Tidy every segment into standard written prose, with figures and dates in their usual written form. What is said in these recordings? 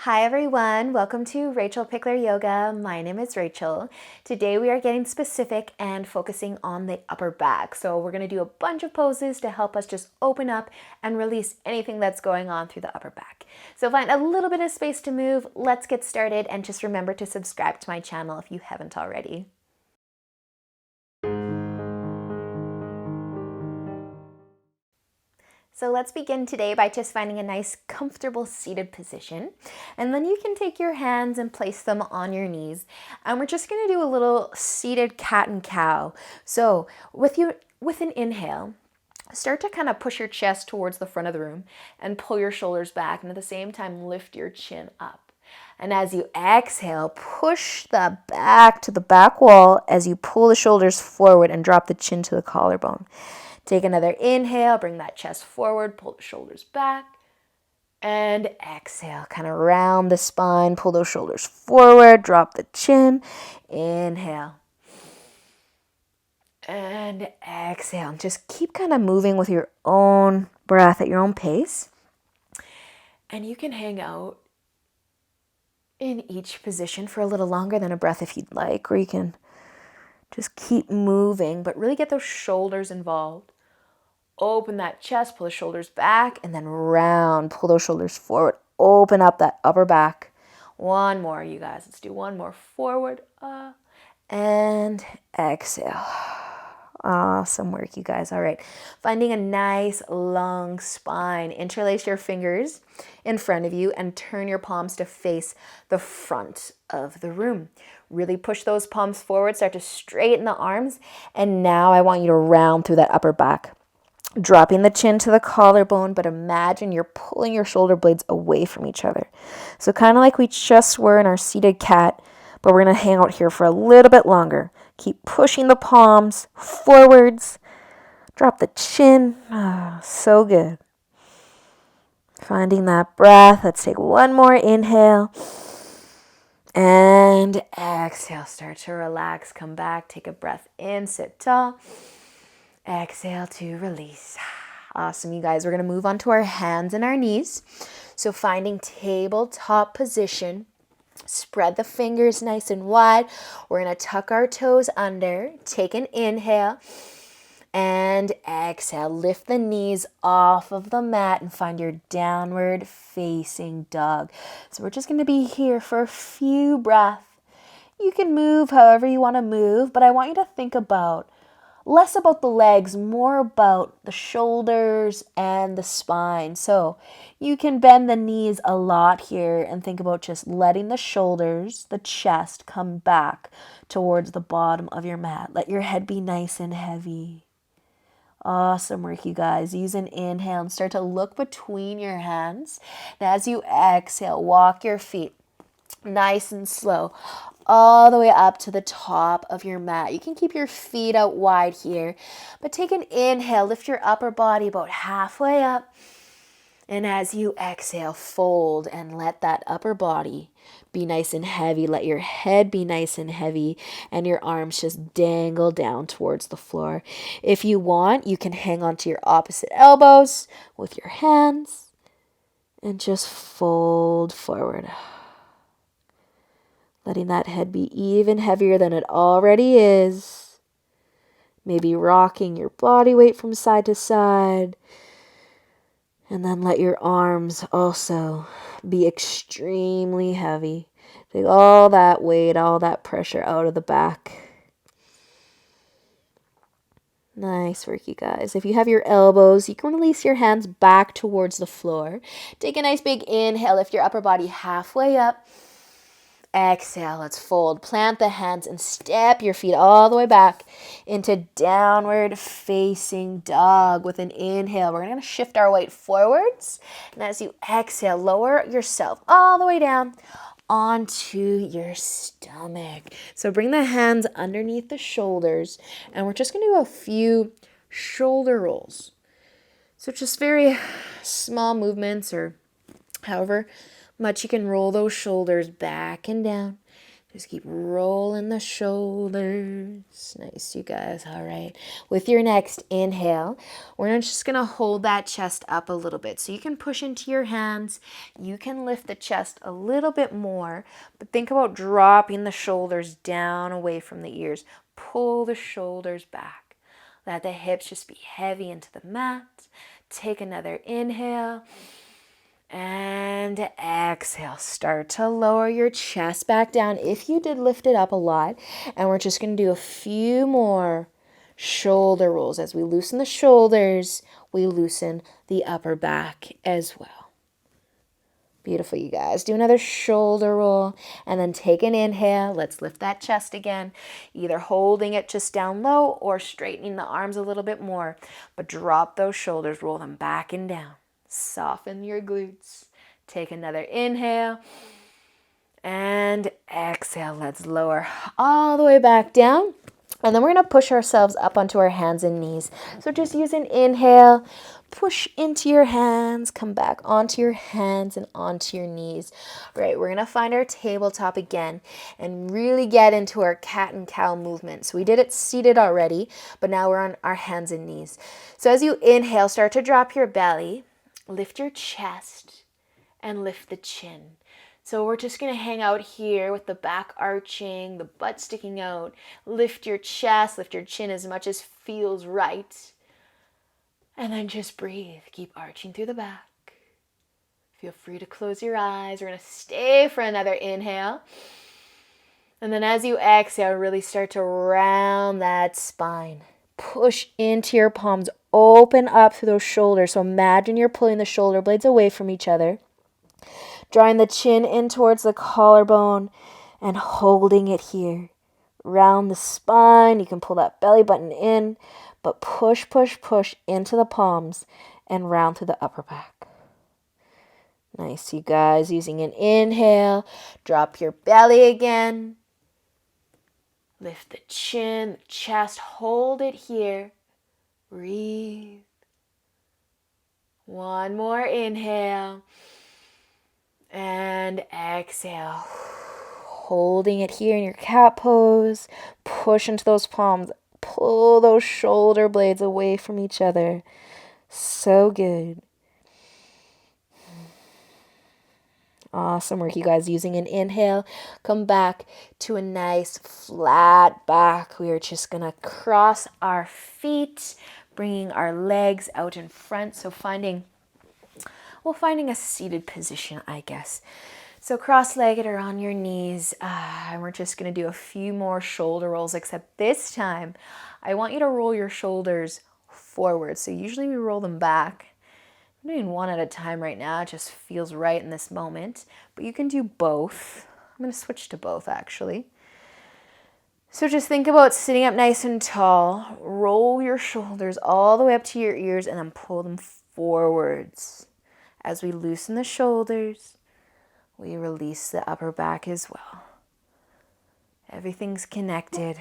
Hi everyone, welcome to Rachel Pichler Yoga. My name is Rachel. Today we are getting specific and focusing on the upper back. So we're going to do a bunch of poses to help us just open up and release anything that's going on through the upper back. So find a little bit of space to move. Let's get started, and just remember to subscribe to my channel if you haven't already. So let's begin today by just finding a nice comfortable seated position, and then you can take your hands and place them on your knees, and we're just going to do a little seated cat and cow. So with an inhale, start to kind of push your chest towards the front of the room and pull your shoulders back, and at the same time lift your chin up. And as you exhale, push the back to the back wall as you pull the shoulders forward and drop the chin to the collarbone. Take another inhale, bring that chest forward, pull the shoulders back, and exhale. Kind of round the spine, pull those shoulders forward, drop the chin, inhale, and exhale. Just keep kind of moving with your own breath at your own pace. And you can hang out in each position for a little longer than a breath if you'd like, or you can just keep moving, but really get those shoulders involved. Open that chest, pull the shoulders back, and then round, pull those shoulders forward. Open up that upper back. One more, you guys. Let's do one more. Forward, and exhale. Awesome work, you guys. All right. Finding a nice long spine. Interlace your fingers in front of you and turn your palms to face the front of the room. Really push those palms forward. Start to straighten the arms. And now I want you to round through that upper back, dropping the chin to the collarbone, but imagine you're pulling your shoulder blades away from each other. So kind of like we just were in our seated cat, but we're going to hang out here for a little bit longer. Keep pushing the palms forwards. Drop the chin. So good. Finding that breath. Let's take one more inhale. And exhale. Start to relax. Come back. Take a breath in. Sit tall. Exhale to release. Awesome, you guys. We're going to move on to our hands and our knees. So finding tabletop position. Spread the fingers nice and wide. We're going to tuck our toes under. Take an inhale. And exhale. Lift the knees off of the mat and find your downward facing dog. So we're just going to be here for a few breaths. You can move however you want to move, but I want you to think about less about the legs, more about the shoulders and the spine. So you can bend the knees a lot here and think about just letting the shoulders, the chest come back towards the bottom of your mat. Let your head be nice and heavy. Awesome work, you guys. Use an inhale and start to look between your hands. And as you exhale, walk your feet nice and slow all the way up to the top of your mat. You can keep your feet out wide here, but take an inhale, lift your upper body about halfway up, and as you exhale, fold and let that upper body be nice and heavy. Let your head be nice and heavy, and your arms just dangle down towards the floor. If you want, you can hang onto your opposite elbows with your hands and just fold forward. Letting that head be even heavier than it already is. Maybe rocking your body weight from side to side. And then let your arms also be extremely heavy. Take all that weight, all that pressure out of the back. Nice work, you guys. If you have your elbows, you can release your hands back towards the floor. Take a nice big inhale. Lift your upper body halfway up. Exhale, let's fold. Plant the hands and step your feet all the way back into downward facing dog. With an inhale, we're going to shift our weight forwards. And as you exhale, lower yourself all the way down onto your stomach. So bring the hands underneath the shoulders, and we're just going to do a few shoulder rolls. So just very small movements, or however much you can roll those shoulders back and down. Just keep rolling the shoulders. Nice, you guys. All right. With your next inhale, we're just going to hold that chest up a little bit. So you can push into your hands. You can lift the chest a little bit more. But think about dropping the shoulders down away from the ears. Pull the shoulders back. Let the hips just be heavy into the mat. Take another inhale. And exhale. Start to lower your chest back down if you did lift it up a lot. And we're just going to do a few more shoulder rolls. As we loosen the shoulders, we loosen the upper back as well. Beautiful, you guys. Do another shoulder roll and then take an inhale. Let's lift that chest again, either holding it just down low or straightening the arms a little bit more. But drop those shoulders, roll them back and down. Soften your glutes. Take another inhale and exhale. Let's lower all the way back down. And then we're going to push ourselves up onto our hands and knees. So just use an inhale, push into your hands, come back onto your hands and onto your knees. All right, we're going to find our tabletop again and really get into our cat and cow movement. So we did it seated already, but now we're on our hands and knees. So as you inhale, start to drop your belly. Lift your chest and lift the chin. So we're just going to hang out here with the back arching, the butt sticking out. Lift your chest, lift your chin as much as feels right. And then just breathe. Keep arching through the back. Feel free to close your eyes. We're going to stay for another inhale. And then as you exhale, really start to round that spine. Push into your palms. Open up through those shoulders. So imagine you're pulling the shoulder blades away from each other. Drawing the chin in towards the collarbone and holding it here. Round the spine. You can pull that belly button in, but push, push, push into the palms and round through the upper back. Nice, you guys. Using an inhale, drop your belly again. Lift the chin, the chest, hold it here. Breathe. One more inhale. And exhale. Holding it here in your cat pose. Push into those palms. Pull those shoulder blades away from each other. So good. Awesome work, you guys. Using an inhale, come back to a nice flat back. We are just going to cross our feet, bringing our legs out in front. So finding a seated position, I guess. So cross-legged or on your knees. And we're just going to do a few more shoulder rolls, except this time, I want you to roll your shoulders forward. So usually we roll them back. I'm doing one at a time right now. It just feels right in this moment. But you can do both. I'm going to switch to both, actually. So just think about sitting up nice and tall. Roll your shoulders all the way up to your ears and then pull them forwards. As we loosen the shoulders, we release the upper back as well. Everything's connected.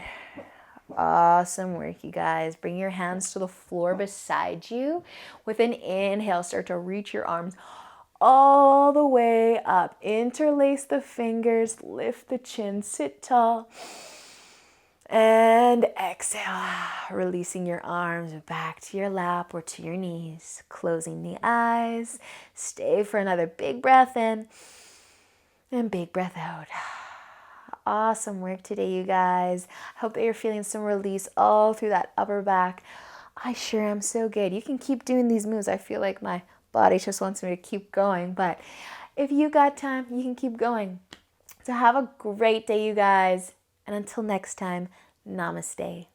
Awesome work, you guys. Bring your hands to the floor beside you. With an inhale, start to reach your arms all the way up. Interlace the fingers, lift the chin, sit tall. And exhale, releasing your arms back to your lap or to your knees. Closing the eyes. Stay for another big breath in and big breath out. Awesome work today, you guys. Hope that you're feeling some release all through that upper back. I sure am. So good. You can keep doing these moves. I feel like my body just wants me to keep going, but if you got time, you can keep going. So have a great day, you guys. And until next time, namaste.